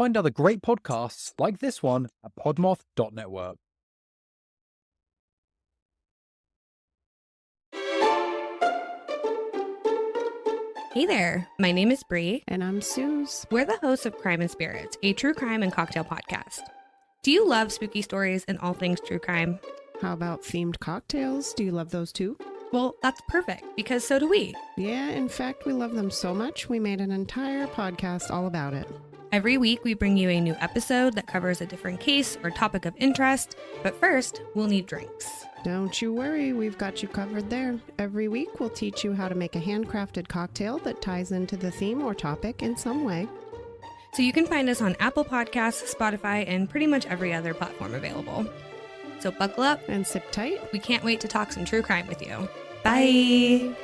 find other great podcasts like this one at podmoth.network. Hey there, my name is Bree. And I'm Suze. We're the hosts of Crime and Spirits, a true crime and cocktail podcast. Do you love spooky stories and all things true crime? How about themed cocktails? Do you love those too? Well, that's perfect, because so do we. Yeah, in fact, we love them so much, we made an entire podcast all about it. Every week, we bring you a new episode that covers a different case or topic of interest. But first, we'll need drinks. Don't you worry, we've got you covered there. Every week, we'll teach you how to make a handcrafted cocktail that ties into the theme or topic in some way. So you can find us on Apple Podcasts, Spotify, and pretty much every other platform available. So buckle up and sip tight. We can't wait to talk some true crime with you. Bye!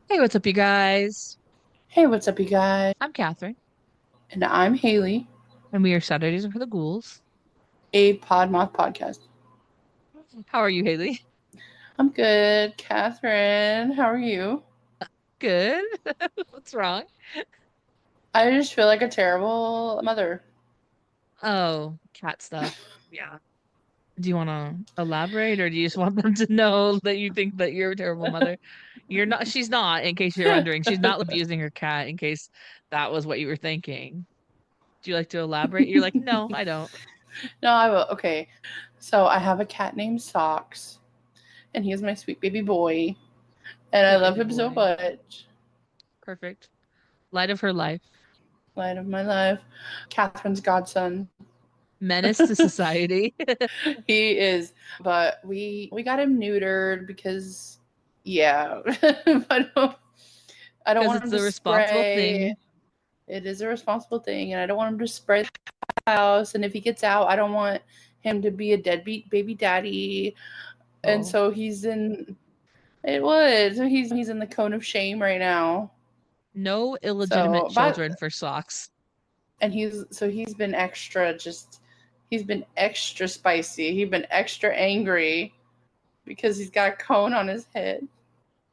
Hey, what's up, you guys? Hey, what's up, you guys? I'm Kathryn. And I'm Hayley. And we are Saturdays for the Ghouls, a Podmoth podcast. How are you, Hayley? I'm good. Kathryn, how are you? Good. What's wrong? I just feel like a terrible mother. Oh, cat stuff. Yeah. Do you want to elaborate, or do you just want them to know that you think that you're a terrible mother? You're not. She's not, in case you're wondering. She's not abusing her cat, in case that was what you were thinking. Do you like to elaborate? You're like, no, I don't. No, I will. Okay. So I have a cat named Socks, and he is my sweet baby boy, and I love him so much. Perfect. Light of her life. Light of my life. Kathryn's godson. Menace to society. He is, but we got him neutered because, yeah, I don't want him to responsible thing. It is a responsible thing, and I don't want him to spray the house. And if he gets out, I don't want him to be a deadbeat baby daddy. Oh. And so he's in. It was. So he's in the cone of shame right now. No illegitimate children for Socks. And he's been extra. He's been extra spicy. He's been extra angry because he's got a cone on his head.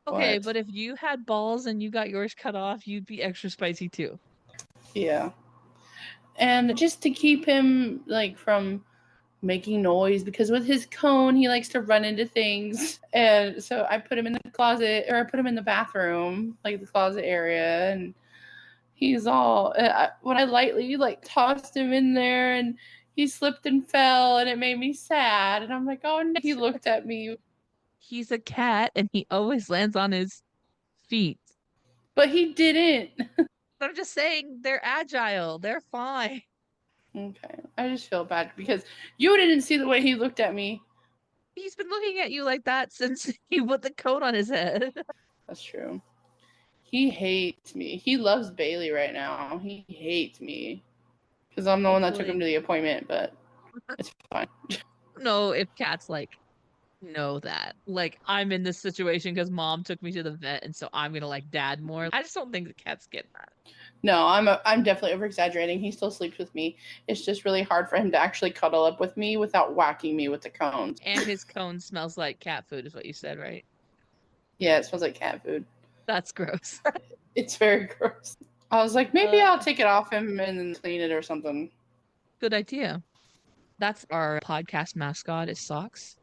Okay, but if you had balls and you got yours cut off, you'd be extra spicy too. Yeah. And just to keep him from making noise, because with his cone, he likes to run into things. And so I put him in the closet, or I put him in the bathroom, the closet area. And he's all, when I lightly tossed him in there, and he slipped and fell, and it made me sad. And I'm like, oh no. He looked at me. He's a cat, and he always lands on his feet. But he didn't. I'm just saying, they're agile. They're fine. Okay. I just feel bad because you didn't see the way he looked at me. He's been looking at you like that since he put the coat on his head. That's true. He hates me. He loves Bailey right now. He hates me. Because I'm the one that took him to the appointment, but it's fine. No, if cats know that. I'm in this situation because mom took me to the vet, and so I'm gonna dad more. I just don't think the cats get that. No, I'm definitely over exaggerating. He still sleeps with me. It's just really hard for him to actually cuddle up with me without whacking me with the cones. And his cone smells like cat food, is what you said, right? Yeah, it smells like cat food. That's gross. It's very gross. I was like, maybe I'll take it off him and then clean it or something. Good idea. That's our podcast mascot, is Socks.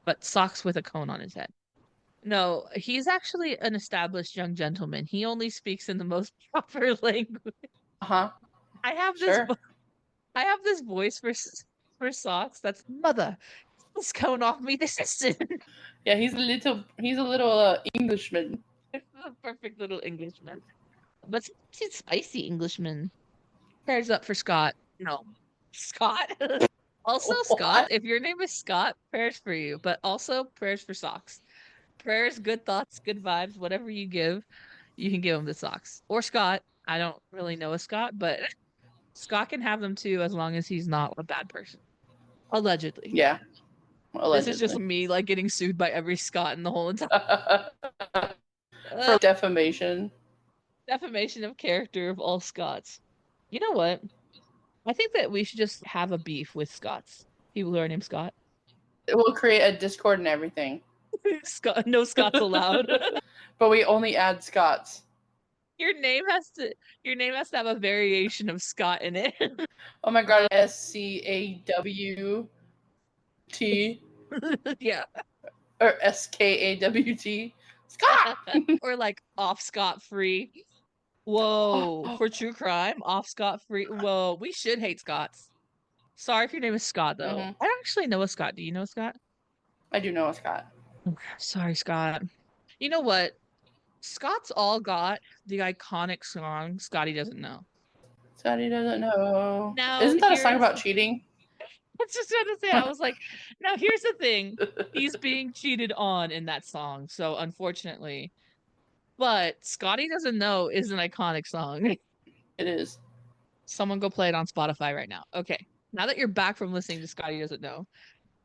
But Socks with a cone on his head. No, he's actually an established young gentleman. He only speaks in the most proper language. Uh-huh. I have this voice for Socks. That's mother. This cone off me this instant. Yeah, he's a little Englishman. A perfect little Englishman. But he's spicy Englishman. Prayers up for Scott. No. Scott. Also, what? Scott, if your name is Scott, prayers for you. But also prayers for Socks. Prayers, good thoughts, good vibes, whatever you give, you can give them to Socks. Or Scott. I don't really know a Scott, but Scott can have them too, as long as he's not a bad person. Allegedly. Yeah. Allegedly. This is just me getting sued by every Scott in the whole entire. For defamation. Defamation of character of all Scots. You know what? I think that we should just have a beef with Scots. People who are named Scott. It will create a Discord and everything. No Scots allowed. But we only add Scots. Your name has to have a variation of Scott in it. Oh my god, SCAWT Yeah. or SKAWT. Scott! Or like off scot-free. Whoa. For true crime, off scot-free. Whoa, we should hate Scots. Sorry if your name is Scott, though. Mhm. I actually know a Scott. Do you know a Scott? I do know a Scott. Sorry, Scott. You know what? Scots all got the iconic song Scotty Doesn't Know. Scotty doesn't know. Now, Isn't that a song here's- about cheating? I was just trying to say, I was like, now here's the thing. He's being cheated on in that song, so unfortunately. But Scotty Doesn't Know is an iconic song. It is. Someone go play it on Spotify right now. Okay. Now that you're back from listening to Scotty Doesn't Know,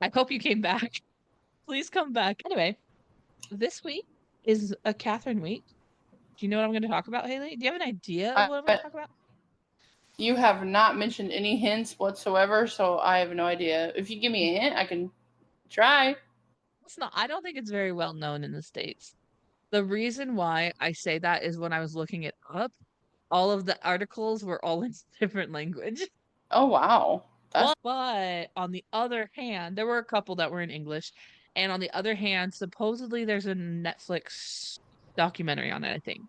I hope you came back. Please come back. Anyway, this week is a Kathryn week. Do you know what I'm going to talk about, Hayley? Do you have an idea of what I'm going to talk about? You have not mentioned any hints whatsoever, so I have no idea. If you give me a hint, I can try. It's not. I don't think it's very well known in the States. The reason why I say that is when I was looking it up, all of the articles were all in different language. Oh, wow. But on the other hand, there were a couple that were in English. And on the other hand, supposedly there's a Netflix documentary on it, I think.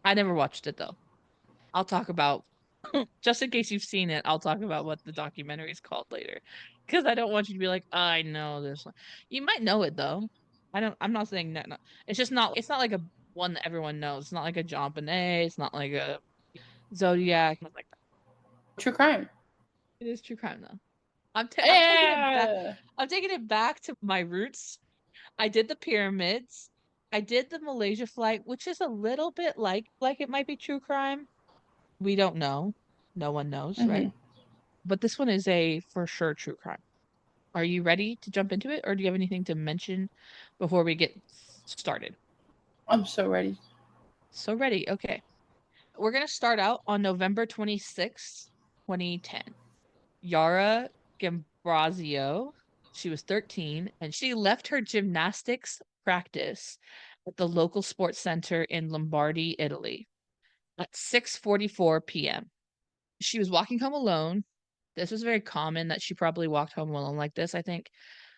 I never watched it though. I'll talk about, just in case you've seen it, I'll talk about what the documentary is called later. Because I don't want you to be like, I know this one. You might know it though. I'm not saying that. No. It's just not, it's not like a one that everyone knows. It's not like a John Bonet. It's not like a Zodiac. Not like that. True crime. It is true crime though. I'm taking it back. Yeah. I'm taking it back to my roots. I did the pyramids. I did the Malaysia flight, which is a little bit like it might be true crime. We don't know. No one knows, right? But this one is a for sure true crime. Are you ready to jump into it, or do you have anything to mention before we get started? I'm so ready. So ready. Okay. We're going to start out on November 26th, 2010. Yara Gambirasio, she was 13, and she left her gymnastics practice at the local sports center in Lombardy, Italy at 6:44 p.m. She was walking home alone. This was very common that she probably walked home alone like this, I think.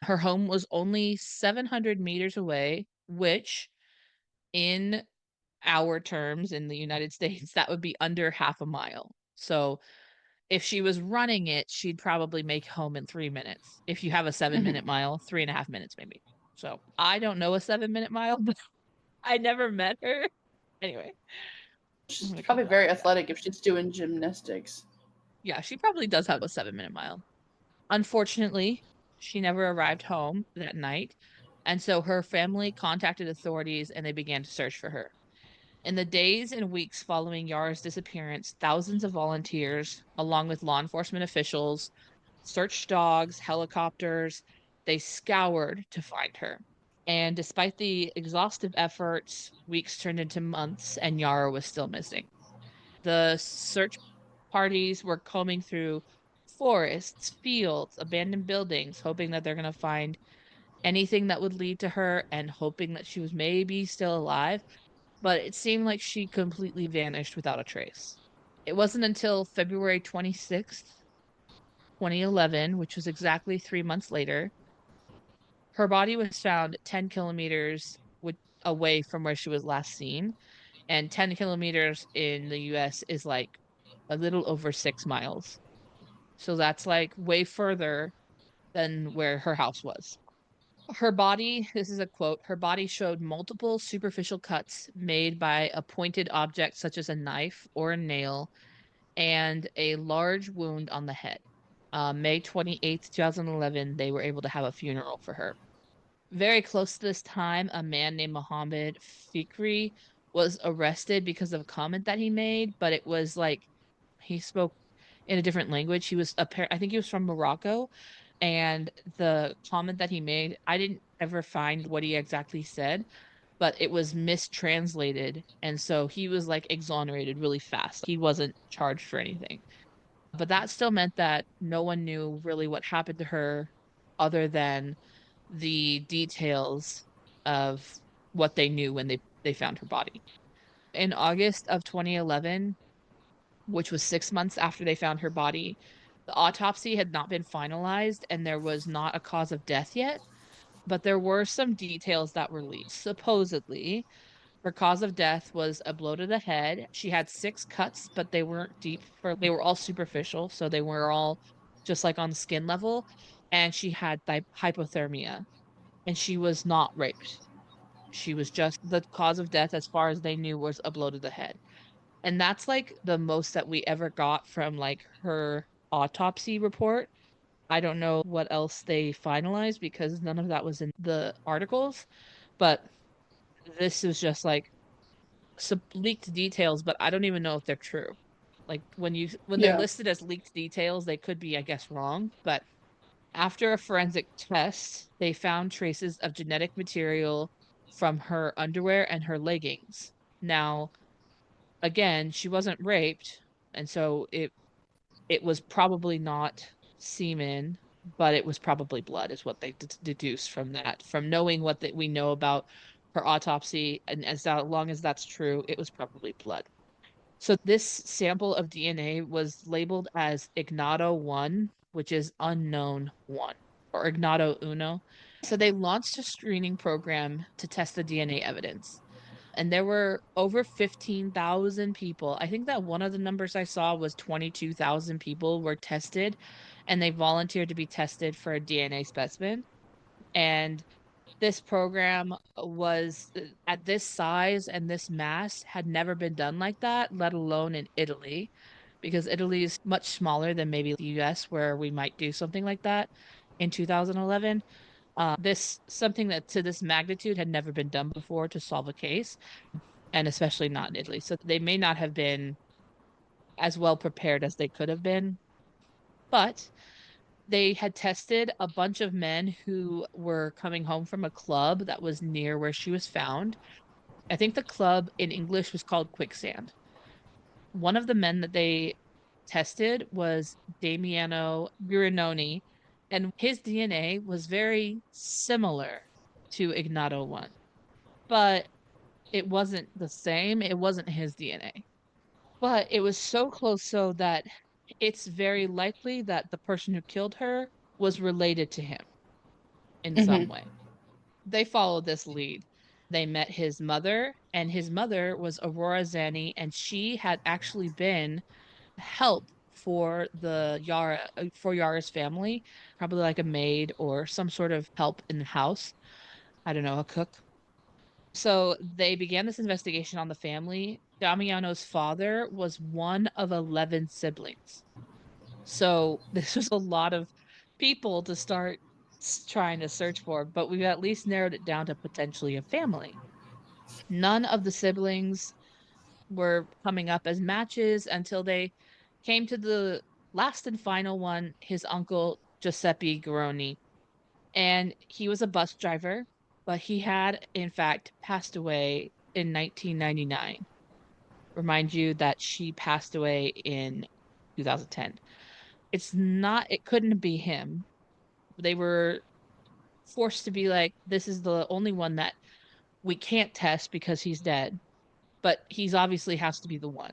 Her home was only 700 meters away, which in our terms in the United States, that would be under half a mile. So if she was running it, she'd probably make home in 3 minutes. If you have a 7-minute mile, 3.5 minutes maybe. So I don't know a 7-minute mile, but I never met her. Anyway. She's probably very athletic if she's doing gymnastics. Yeah, she probably does have a 7-minute mile. Unfortunately, she never arrived home that night. And so her family contacted authorities and they began to search for her. In the days and weeks following Yara's disappearance, thousands of volunteers, along with law enforcement officials, search dogs, helicopters, they scoured to find her. And despite the exhaustive efforts, weeks turned into months and Yara was still missing. The search parties were combing through forests, fields, abandoned buildings, hoping that they're going to find anything that would lead to her and hoping that she was maybe still alive. But it seemed like she completely vanished without a trace. It wasn't until February 26th, 2011, which was exactly 3 months later, her body was found 10 kilometers away from where she was last seen. And 10 kilometers in the US is like a little over 6 miles. So that's like way further than where her house was. Her body, this is a quote, her body showed multiple superficial cuts made by a pointed object such as a knife or a nail and a large wound on the head. May 28th, 2011, they were able to have a funeral for her. Very close to this time, a man named Mohammed Fikri was arrested because of a comment that he made, but it was like he spoke in a different language. He was I think he was from Morocco. And the comment that he made, I didn't ever find what he exactly said, but it was mistranslated. And so he was like exonerated really fast. He wasn't charged for anything. But that still meant that no one knew really what happened to her other than the details of what they knew when they found her body. In August of 2011, which was 6 months after they found her body, the autopsy had not been finalized and there was not a cause of death yet, but there were some details that were leaked. Supposedly, her cause of death was a blow to the head. She had 6 cuts, but they weren't deep they were all superficial, so they were all just like on skin level. And she had hypothermia, and she was not raped. She was just the cause of death, as far as they knew, was a blow to the head. And that's like the most that we ever got from like her autopsy report. I don't know what else they finalized because none of that was in the articles, but this is just like some leaked details, but I don't even know if they're true. Like when they're Yeah. listed as leaked details, they could be, I guess, wrong. But after a forensic test, they found traces of genetic material from her underwear and her leggings. Now, again, she wasn't raped, and so it was probably not semen, but it was probably blood, is what they deduced from that, from knowing what that we know about her autopsy. And as long as that's true, it was probably blood. So this sample of DNA was labeled as Ignato 1, which is unknown 1, or Ignato Uno. So they launched a screening program to test the DNA evidence. And there were over 15,000 people. I think that one of the numbers I saw was 22,000 people were tested, and they volunteered to be tested for a DNA specimen. And this program was at this size and this mass had never been done like that, let alone in Italy, because Italy is much smaller than maybe the US, where we might do something like that in 2011. This something that to this magnitude had never been done before to solve a case, and especially not in Italy. So they may not have been as well prepared as they could have been, but they had tested a bunch of men who were coming home from a club that was near where she was found. I think the club in English was called Quicksand. One of the men that they tested was Damiano Gurinoni, and his DNA was very similar to Ignato 1, but it wasn't the same. It wasn't his DNA. But it was so close so that it's very likely that the person who killed her was related to him in some Hmm. way. They followed this lead. They met his mother, and his mother was Aurora Zanni, and she had actually been help for for Yara's family, probably like a maid or some sort of help in the house. I don't know, a cook. So they began this investigation on the family. Damiano's father was one of 11 siblings. So this was a lot of people to start trying to search for, but we've at least narrowed it down to potentially a family. None of the siblings were coming up as matches until they came to the last and final one, his uncle Giuseppe Garoni. And he was a bus driver, but he had, in fact, passed away in 1999. Remind you that she passed away in 2010. It couldn't be him. They were forced to be like, this is the only one that we can't test because he's dead, but he's obviously has to be the one.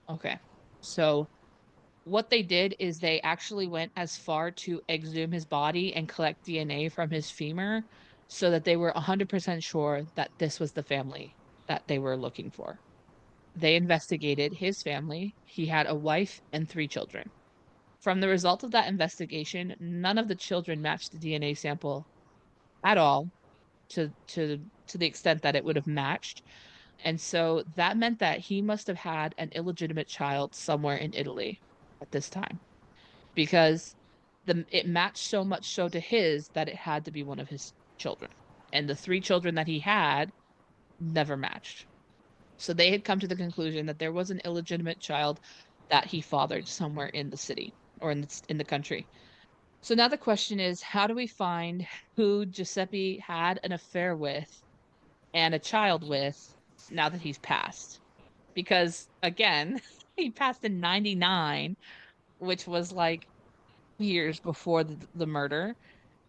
Okay. So what they did is they actually went as far to exhume his body and collect DNA from his femur so that they were 100% sure that this was the family that they were looking for. They investigated his family. He had a wife and 3 children. From the result of that investigation, none of the children matched the DNA sample at all to the extent that it would have matched. And so that meant that he must have had an illegitimate child somewhere in Italy at this time, because it matched so much so to his that it had to be one of his children. And the 3 children that he had never matched. So they had come to the conclusion that there was an illegitimate child that he fathered somewhere in the city or in the country. So now the question is, how do we find who Giuseppe had an affair with and a child with now that he's passed. Because again, he passed in 99, which was like years before the murder.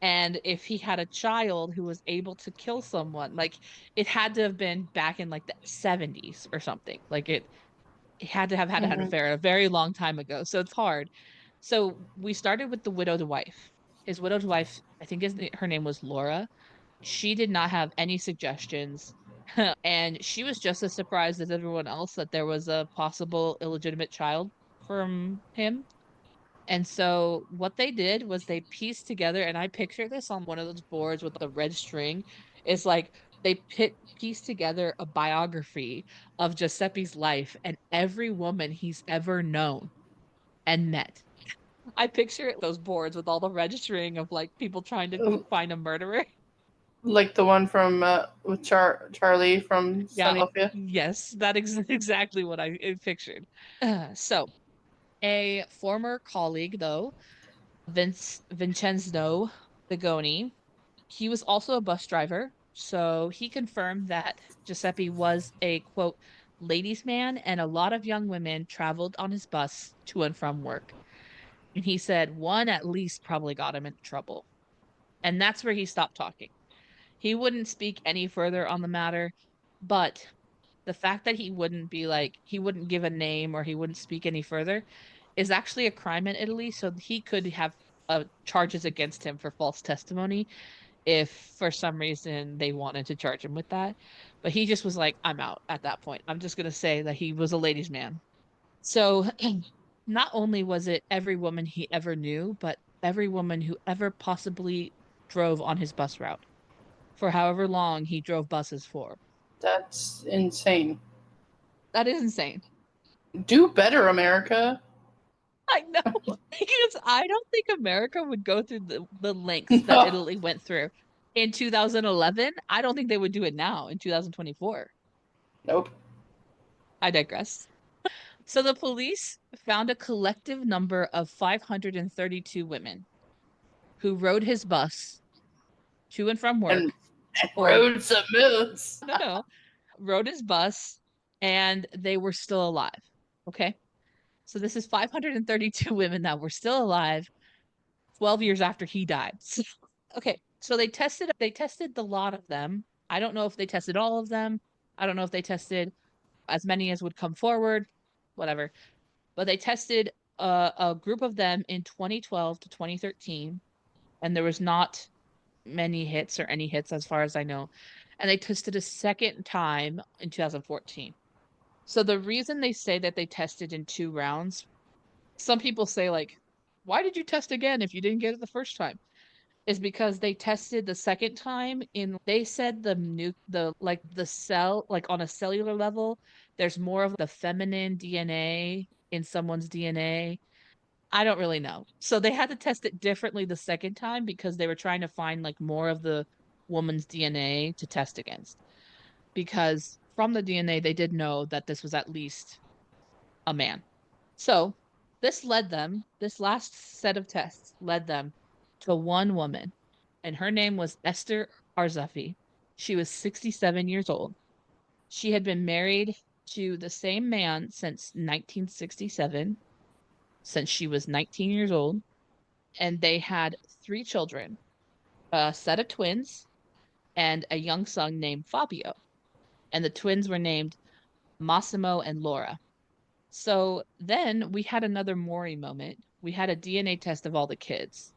And if he had a child who was able to kill someone, like it had to have been back in like the 70s or something. Like it had to have had an Mhm. affair a very long time ago. So it's hard. So we started with the widowed wife. His widowed wife, I think her name was Laura. She did not have any suggestions. And she was just as surprised as everyone else that there was a possible illegitimate child from him. And so what they did was they pieced together, and I picture this on one of those boards with the red string. It's like they pieced together a biography of Giuseppe's life and every woman he's ever known and met. I picture those boards with all the red string of like people trying to Uh, find a murderer. Like the one from with Charlie from Yeah, Philadelphia. yes, that is exactly what I pictured. So, a former colleague, though, Vincenzo Bigoni, he was also a bus driver. So he confirmed that Giuseppe was a quote, ladies' man, and a lot of young women traveled on his bus to and from work. And he said one at least probably got him into trouble. And that's where he stopped talking. He wouldn't speak any further on the matter, but the fact that he wouldn't give a name or he wouldn't speak any further is actually a crime in Italy. So he could have charges against him for false testimony if for some reason they wanted to charge him with that. But he just was like, I'm out at that point. I'm just going to say that he was a ladies' man. So not only was it every woman he ever knew, but every woman who ever possibly drove on his bus route for however long he drove buses for. That's insane. That is insane. Do better, America. I know. Because I don't think America would go through the lengths that No. Italy went through in 2011. I don't think they would do it now in 2024. Nope. I digress. So the police found a collective number of 532 women who rode his bus to and from And work, or rode some moons. no, rode his bus, and they were still alive. Okay. So this is 532 women that were still alive 12 years after he died. Okay, so they tested the lot of them. I don't know if they tested all of them. I don't know if they tested as many as would come forward, whatever. But they tested a group of them in 2012 to 2013, and there was not many hits or any hits as far as I know. And they tested a second time in 2014. So the reason they say that they tested in two rounds, some people say like, why did you test again if you didn't get it the first time? Is because they tested the second time in they said the cell, like on a cellular level, there's more of the feminine DNA in someone's DNA. I don't really know. So they had to test it differently the second time because they were trying to find like more of the woman's DNA to test against. Because from the DNA they did know that this was at least a man. So this last set of tests led them to one woman, and her name was Esther Arzafi. She was 67 years old. She had been married to the same man since 1967, since she was 19 years old, and they had three children, a set of twins, and a young son named Fabio. And the twins were named Massimo and Laura. So then we had another Maury moment. We had a DNA test of all the kids.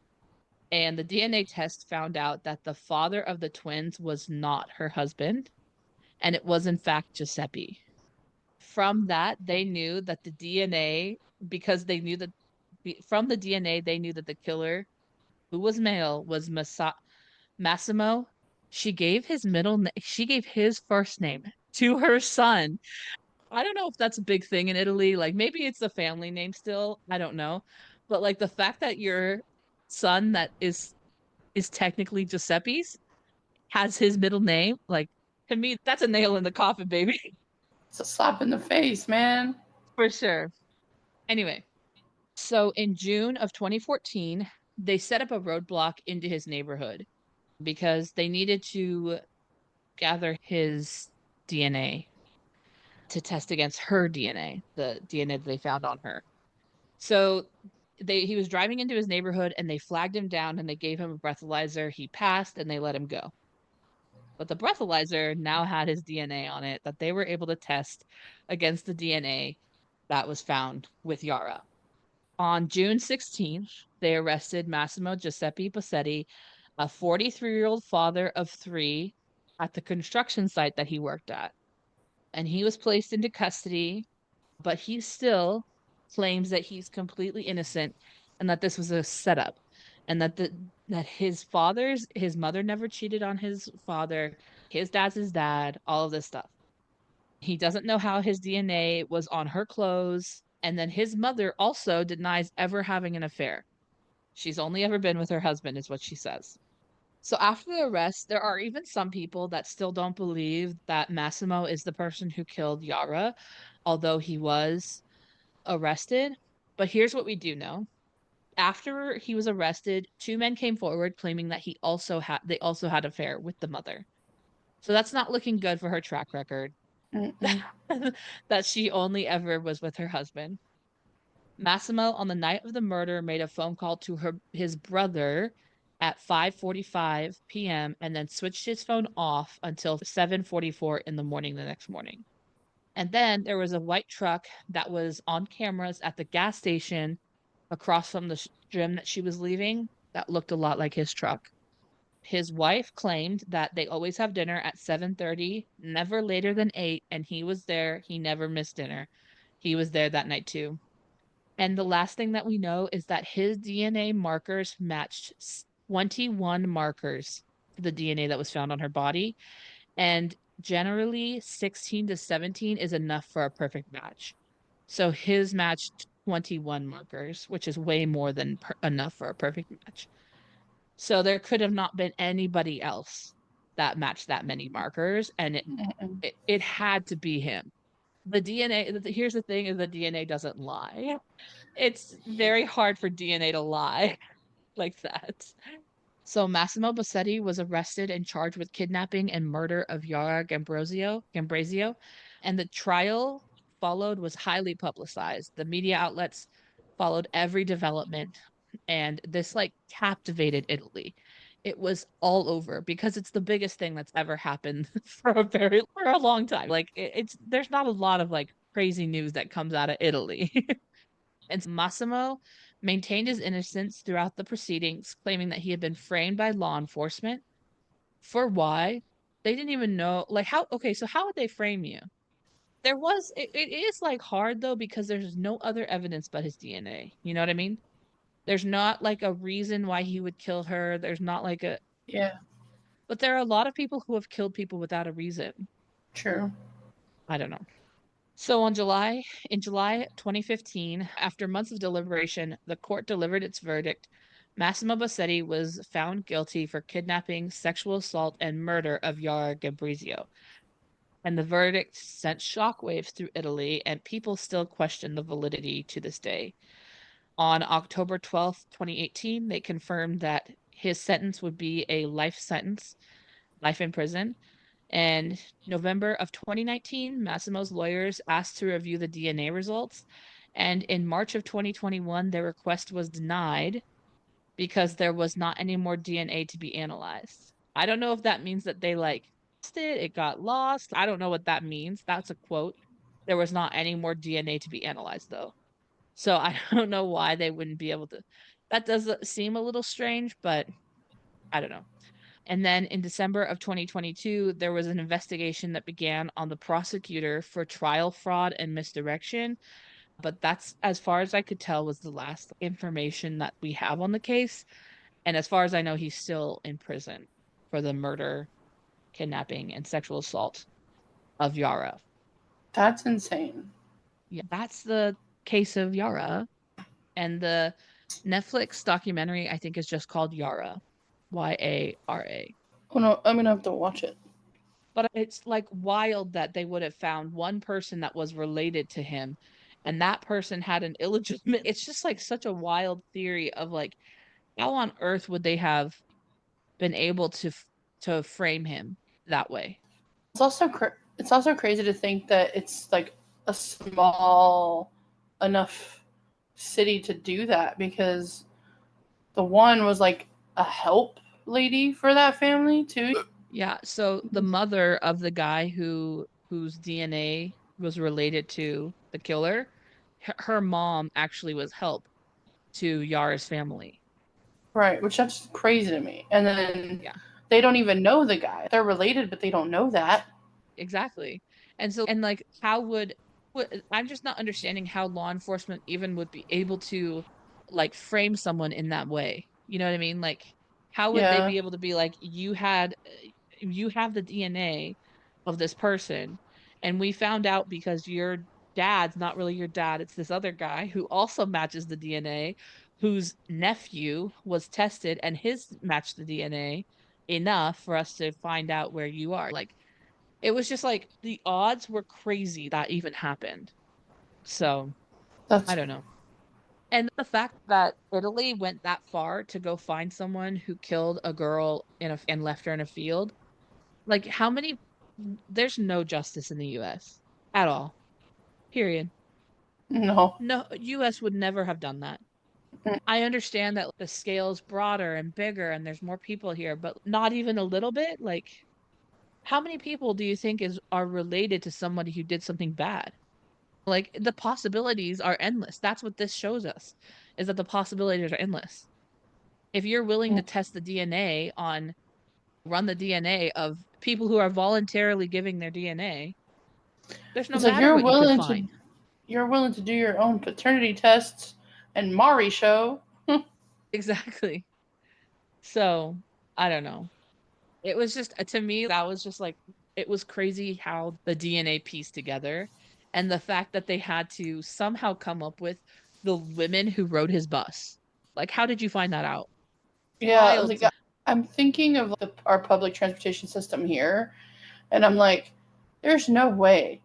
And the DNA test found out that the father of the twins was not her husband, and it was in fact Giuseppe. From that, they knew that the DNA, because they knew that from the DNA, they knew that the killer, who was male, was Massimo. She gave his first name to her son. I don't know if that's a big thing in Italy. Like maybe it's a family name still. I don't know. But like the fact that your son that is technically Giuseppe's has his middle name, like to me, that's a nail in the coffin, baby. It's a slap in the face, man. For sure. Anyway, so in June of 2014, they set up a roadblock into his neighborhood because they needed to gather his DNA to test against her DNA, the DNA that they found on her. So he was driving into his neighborhood and they flagged him down and they gave him a breathalyzer. He passed and they let him go. But the breathalyzer now had his DNA on it that they were able to test against the DNA that was found with Yara. On June 16th, they arrested Massimo Giuseppe Bassetti, a 43-year-old father of 3, at the construction site that he worked at. And he was placed into custody, but he still claims that he's completely innocent and that this was a setup, and that his mother never cheated on his father, his dad's his dad, all of this stuff. He doesn't know how his DNA was on her clothes, and then his mother also denies ever having an affair. She's only ever been with her husband, is what she says. So after the arrest, there are even some people that still don't believe that Massimo is the person who killed Yara, although he was arrested. But here's what we do know. After he was arrested, 2 men came forward claiming that they also had an affair with the mother. So that's not looking good for her track record. That she only ever was with her husband. Massimo, on the night of the murder, made a phone call to his brother at 5:45 p.m. and then switched his phone off until 7:44 in the morning the next morning. And then there was a white truck that was on cameras at the gas station across from the gym that she was leaving that looked a lot like his truck. His wife claimed that they always have dinner at 7:30, never later than 8, and he was there. He never missed dinner. He was there that night too. And the last thing that we know is that his DNA markers matched 21 markers to the DNA that was found on her body. And generally, 16 to 17 is enough for a perfect match. So his matched 21 markers, which is way more than enough for a perfect match. So there could have not been anybody else that matched that many markers, and it had to be him. The DNA, here's the thing, is the DNA doesn't lie. It's very hard for DNA to lie like that. So Massimo Bassetti was arrested and charged with kidnapping and murder of Yara Gambirasio, and the trial followed was highly publicized. The media outlets followed every development, and this like captivated Italy. It was all over because it's the biggest thing that's ever happened for a long time. Like there's not a lot of like crazy news that comes out of Italy. And Massimo maintained his innocence throughout the proceedings, claiming that he had been framed by law enforcement. For why? They didn't even know, like, how, okay, so how would they frame you? It is like hard though, because there's no other evidence but his DNA. You know what I mean? There's not like a reason why he would kill her. There's not like Yeah, but there are a lot of people who have killed people without a reason. true. I don't know. So in July 2015, after months of deliberation, the court delivered its verdict. Massimo Bassetti was found guilty for kidnapping, sexual assault, and murder of Yara Gambirasio. And the verdict sent shockwaves through Italy, and people still question the validity to this day. On October 12th, 2018, they confirmed that his sentence would be a life sentence, life in prison. And November of 2019, Massimo's lawyers asked to review the DNA results. And in March of 2021, their request was denied because there was not any more DNA to be analyzed. I don't know if that means that they like it got lost. I don't know what that means. That's a quote. There was not any more DNA to be analyzed, though. So I don't know why they wouldn't be able to. That does seem a little strange, but I don't know. And then in December of 2022, there was an investigation that began on the prosecutor for trial fraud and misdirection. But that's, as far as I could tell, was the last information that we have on the case. And as far as I know, he's still in prison for the murder, kidnapping, and sexual assault of Yara. That's insane. Yeah, that's the case of Yara. And the Netflix documentary, I think, is just called Yara. Yara. Oh no, I'm gonna have to watch it. But it's like wild that they would have found one person that was related to him, and that person had an illegitimate. It's just like such a wild theory of like, how on earth would they have been able to frame him that way? It's also crazy to think that it's like a small enough city to do that, because the one was like a help lady for that family too. Yeah, so the mother of the guy whose DNA was related to the killer, her mom actually was help to Yara's family. Right, which that's crazy to me. And then Yeah, they don't even know the guy. They're related, but they don't know that. exactly. And so, and like, how would I'm just not understanding how law enforcement even would be able to like frame someone in that way. You know what I mean? Like, how would they Yeah. be able to be like, you have the DNA of this person, and we found out because your dad's not really your dad, it's this other guy who also matches the DNA, whose nephew was tested and his matched the DNA enough for us to find out where you are. Like, it was just like the odds were crazy that even happened. So I That's don't know. And the fact that Italy went that far to go find someone who killed a girl and left her in a field, like how many, there's no justice in the US at all. Period. no. No, US would never have done that. I understand that the scale's broader and bigger and there's more people here, but not even a little bit. Like, how many people do you think are related to somebody who did something bad? Like, the possibilities are endless. That's what this shows us, is that the possibilities are endless. If you're willing to test the DNA run the DNA of people who are voluntarily giving their DNA, there's no It's like matter what you could find. you're willing to do your own paternity tests and Mari show. Exactly. So, I don't know. It was just, to me, that was just like, it was crazy how the DNA pieced together, and the fact that they had to somehow come up with the women who rode his bus. Like, how did you find that out? Yeah, Wild. like I'm thinking of our public transportation system here, and I'm like, there's no way.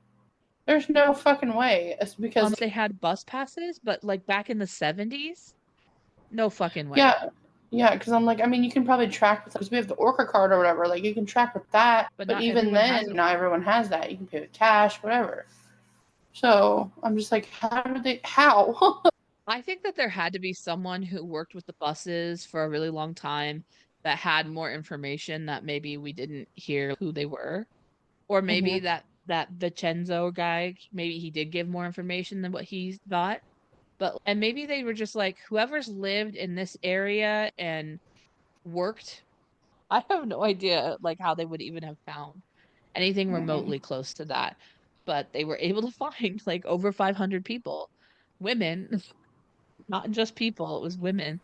There's no fucking way. It's because They had bus passes, but like back in the 70s, no fucking way. yeah, yeah, because I'm like, I mean, you can probably track with, because we have the Orca card or whatever. Like, you can track with that. But But not even everyone has then, it. not everyone has that. You can pay with cash, whatever. So I'm just like, how did they? How? I think that there had to be someone who worked with the buses for a really long time that had more information that maybe we didn't hear who they were. Or maybe Mhm. that Vincenzo guy, maybe he did give more information than what he thought. But and maybe they were just like, whoever's lived in this area and worked, I have no idea like how they would even have found anything Mhm. remotely close to that. But they were able to find like over 500 people, women, not just people, it was women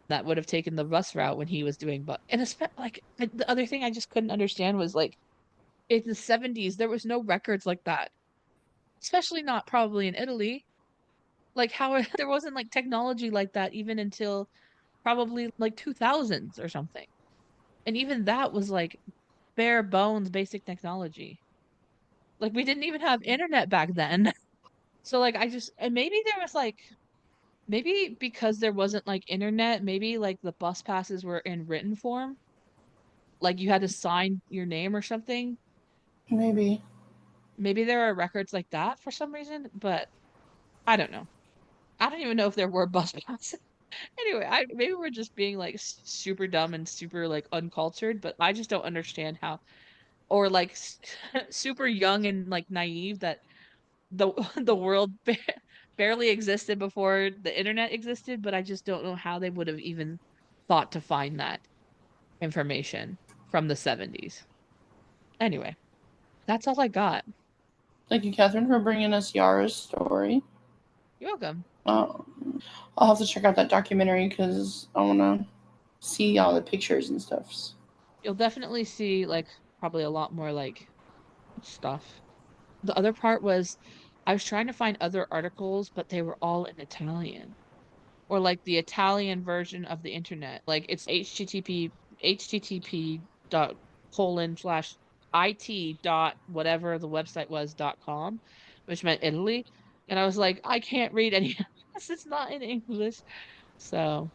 that would have taken the bus route when he was doing, but and like the other thing I just couldn't understand was like in the 70s there was no records like that, especially not probably in Italy. Like, how there wasn't like technology like that even until probably like 2000s or something. And even that was like bare bones basic technology. Like, we didn't even have internet back then. So like I just, and maybe there was like, maybe because there wasn't like internet, maybe like the bus passes were in written form, like you had to sign your name or something. Maybe. Maybe there are records like that for some reason, but I don't know. I don't even know if there were bus passes. Anyway, I maybe we're just being like super dumb and super like uncultured, but I just don't understand how, or like super young and like naive, that the the world barely existed before the internet existed, but I just don't know how they would have even thought to find that information from the 70s. Anyway, that's all I got. Thank you, Catherine, for bringing us Yara's story. You're welcome. Uh, I'll have to check out that documentary because I want to see all the pictures and stuff. You'll definitely see like probably a lot more like stuff. The other part was I was trying to find other articles, but they were all in Italian, or like the Italian version of the internet. Like it's http dot colon slash it dot whatever the website was dot com, which meant Italy. And I was like, I can't read any of this. It's not in English. So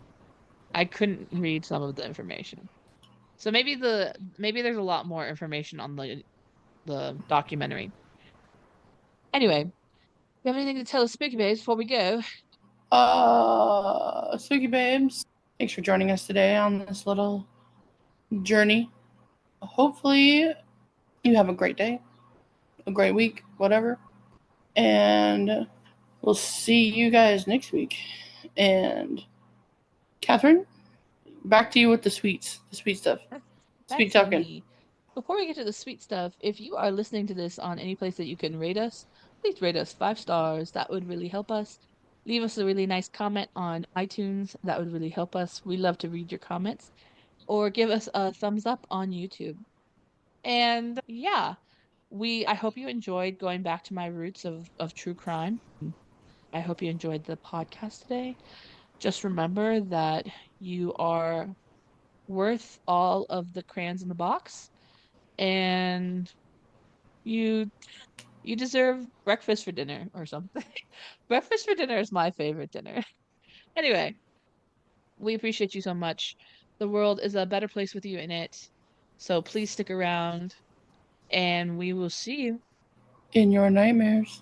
I couldn't read some of the information. So maybe there's a lot more information on the the documentary. Anyway, you have anything to tell us, Spooky Babes, before we go? Spooky Babes, thanks for joining us today on this little journey. Hopefully, you have a great day, a great week, whatever. And we'll see you guys next week. And Kathryn, back to you with the sweet stuff. Back Sweet to talking. me. Before we get to the sweet stuff, if you are listening to this on any place that you can rate us, please rate us 5 stars. That would really help us. Leave us a really nice comment on iTunes. That would really help us. We love to read your comments. Or give us a thumbs up on YouTube. And yeah, I hope you enjoyed going back to my roots of true crime. I hope you enjoyed the podcast today. Just remember that you are worth all of the crayons in the box, and you deserve breakfast for dinner or something. Breakfast for dinner is my favorite dinner. Anyway, we appreciate you so much. The world is a better place with you in it. So please stick around, and we will see you In your nightmares.